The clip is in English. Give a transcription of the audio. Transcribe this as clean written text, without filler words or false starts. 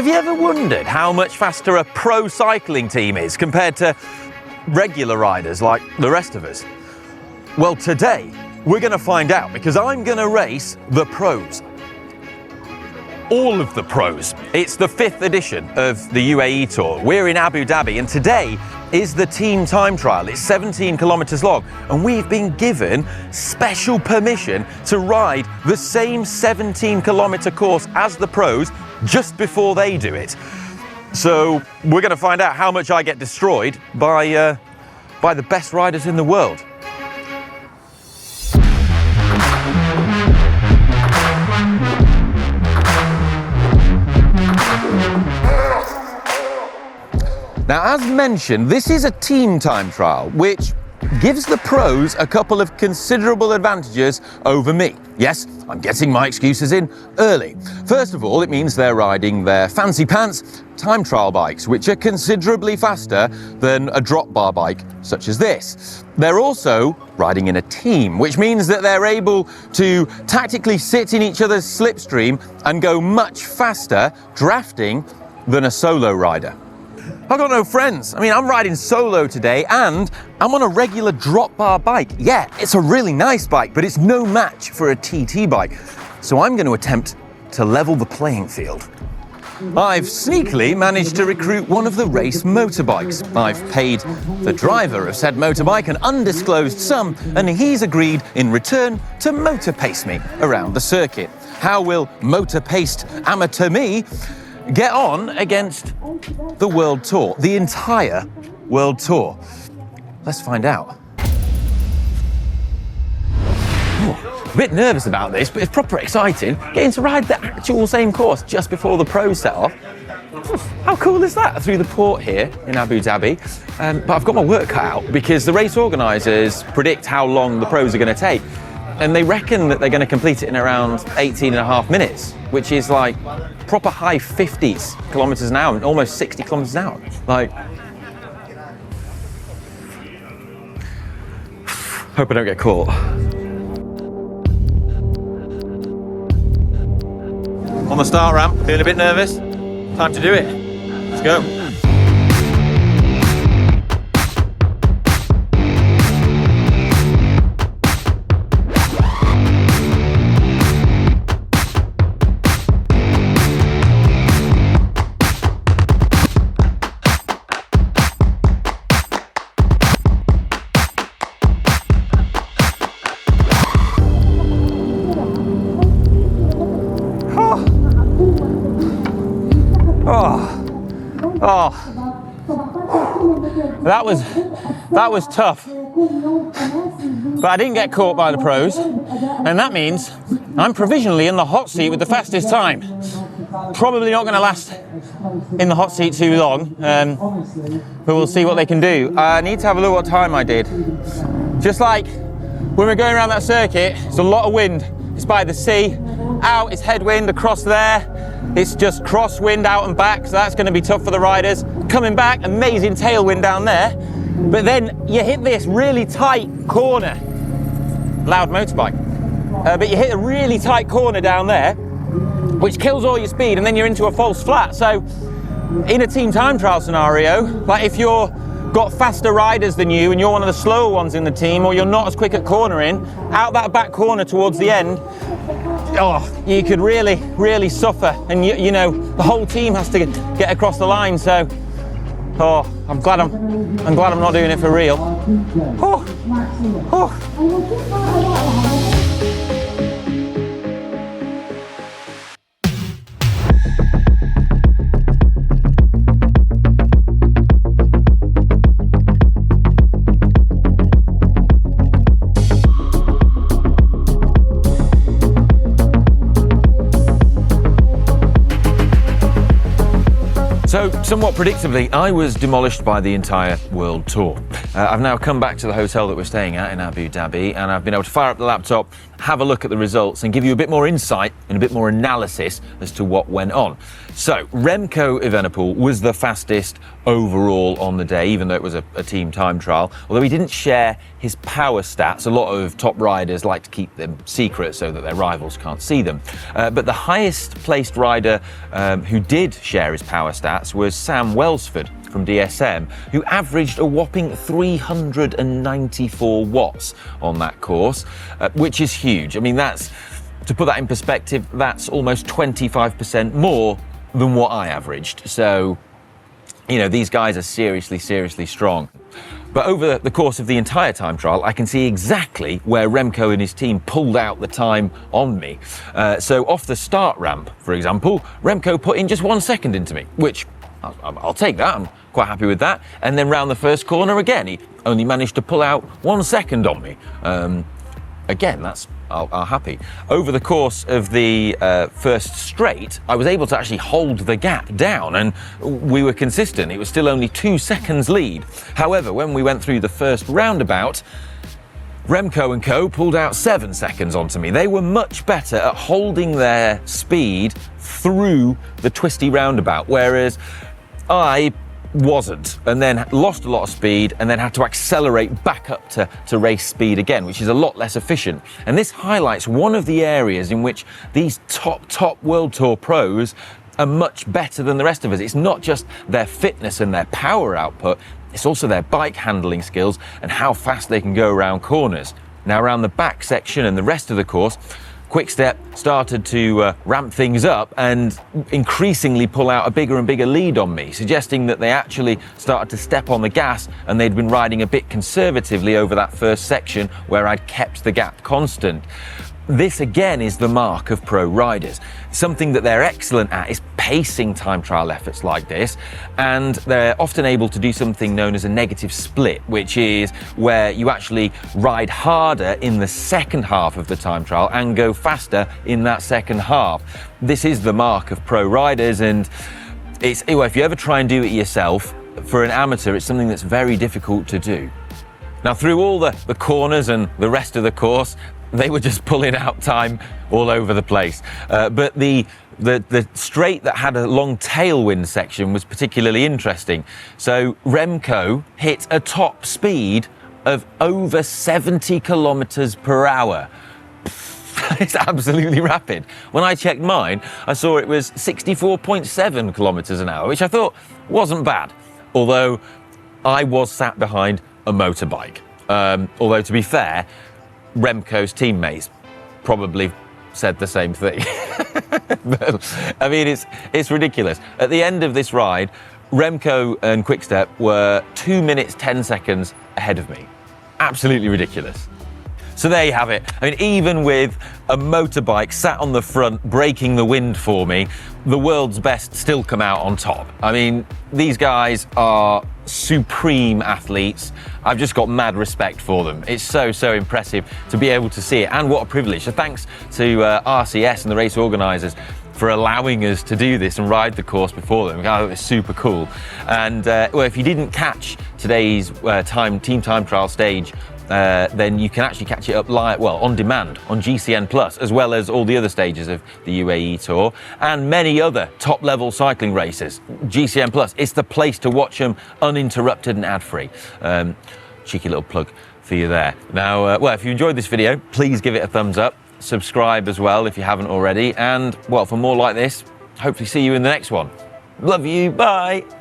Have you ever wondered how much faster a pro cycling team is compared to regular riders like the rest of us? Well, today we're going to find out, because I'm going to race the pros. All of the pros. It's the 5th edition of the UAE Tour. We're in Abu Dhabi, and today is the team time trial. It's 17 kilometers long, and we've been given special permission to ride the same 17-kilometer course as the pros just before they do it. So we're going to find out how much I get destroyed by the best riders in the world. Now, as mentioned, this is a team time trial, which gives the pros a couple of considerable advantages over me. Yes, I'm getting my excuses in early. First of all, it means they're riding their fancy pants time trial bikes, which are considerably faster than a drop bar bike such as this. They're also riding in a team, which means that they're able to tactically sit in each other's slipstream and go much faster drafting than a solo rider. I've got no friends. I mean, I'm riding solo today, and I'm on a regular drop bar bike. Yeah, it's a really nice bike, but it's no match for a TT bike. So I'm going to attempt to level the playing field. I've sneakily managed to recruit one of the race motorbikes. I've paid the driver of said motorbike an undisclosed sum, and he's agreed in return to motor pace me around the circuit. How will motor paced amateur me get on against the World Tour, the entire World Tour? Let's find out. A bit nervous about this, but it's proper exciting. Getting to ride the actual same course just before the pros set off. How cool is that? Through the port here in Abu Dhabi. But I've got my work cut out, because the race organisers predict how long the pros are going to take. And they reckon that they're going to complete it in around 18.5 minutes, which is like proper high 50s kilometers an hour, almost 60 kilometers an hour. Like, hope I don't get caught. On the start ramp, feeling a bit nervous. Time to do it. Let's go. That was tough, but I didn't get caught by the pros, and that means I'm provisionally in the hot seat with the fastest time. Probably not going to last in the hot seat too long, but we'll see what they can do. I need to have a look what time I did. Just like when we're going around that circuit, it's a lot of wind. It's by the sea. Out is headwind, across there it's just crosswind out and back, so that's going to be tough for the riders. Coming back, amazing tailwind down there, but then you hit this really tight corner. Loud motorbike. But you hit a really tight corner down there, which kills all your speed, and then you're into a false flat. So in a team time trial scenario, like if you're got faster riders than you and you're one of the slower ones in the team, or you're not as quick at cornering, out that back corner towards the end, you could really suffer, and you know the whole team has to get across the line. So I'm glad I'm not doing it for real. So, somewhat predictably, I was demolished by the entire World Tour. I've now come back to the hotel that we're staying at in Abu Dhabi, and I've been able to fire up the laptop, have a look at the results, and give you a bit more insight and a bit more analysis as to what went on. So, Remco Evenepoel was the fastest overall on the day, even though it was a team time trial, although he didn't share his power stats. A lot of top riders like to keep them secret so that their rivals can't see them. But the highest placed rider who did share his power stats was Sam Welsford from DSM, who averaged a whopping 394 watts on that course, which is huge. I mean, that's, to put that in perspective, that's almost 25% more than what I averaged. So, you know, these guys are seriously, seriously strong. But over the course of the entire time trial, I can see exactly where Remco and his team pulled out the time on me. So off the start ramp, for example, Remco put in just 1 second into me, which I'll take that. I'm quite happy with that. And then round the first corner again, he only managed to pull out 1 second on me. Again, that's I'm happy. Over the course of the first straight, I was able to actually hold the gap down, and we were consistent. It was still only 2 seconds lead. However, when we went through the first roundabout, Remco and co pulled out 7 seconds onto me. They were much better at holding their speed through the twisty roundabout, whereas I wasn't, and then lost a lot of speed and then had to accelerate back up to race speed again, which is a lot less efficient. And this highlights one of the areas in which these top World Tour pros are much better than the rest of us. It's not just their fitness and their power output, it's also their bike handling skills and how fast they can go around corners. Now, around the back section and the rest of the course, Quick-Step started to ramp things up and increasingly pull out a bigger and bigger lead on me, suggesting that they actually started to step on the gas and they'd been riding a bit conservatively over that first section where I'd kept the gap constant. This again is the mark of pro riders. Something that they're excellent at is pacing time trial efforts like this, and they're often able to do something known as a negative split, which is where you actually ride harder in the second half of the time trial and go faster in that second half. This is the mark of pro riders, and it's, well, if you ever try and do it yourself, for an amateur, it's something that's very difficult to do. Now, through all the corners and the rest of the course, they were just pulling out time all over the place. But the straight that had a long tailwind section was particularly interesting. So Remco hit a top speed of over 70 kilometers per hour. It's absolutely rapid. When I checked mine, I saw it was 64.7 kilometers an hour, which I thought wasn't bad. Although I was sat behind a motorbike. Although, to be fair, Remco's teammates probably said the same thing. I mean, it's ridiculous. At the end of this ride, Remco and Quick-Step were 2 minutes 10 seconds ahead of me. Absolutely ridiculous. So there you have it. I mean, even with a motorbike sat on the front breaking the wind for me, the world's best still come out on top. I mean, these guys are supreme athletes. I've just got mad respect for them. It's so impressive to be able to see it, and what a privilege. So thanks to RCS and the race organisers for allowing us to do this and ride the course before them. I thought it was super cool. And well, if you didn't catch today's team time trial stage, then you can actually catch it up live, well, on demand on GCN Plus, as well as all the other stages of the UAE Tour and many other top-level cycling races. GCN Plus, it's the place to watch them uninterrupted and ad-free. Cheeky little plug for you there. Now, well, if you enjoyed this video, please give it a thumbs up. Subscribe as well if you haven't already. And, well, for more like this, hopefully see you in the next one. Love you, bye.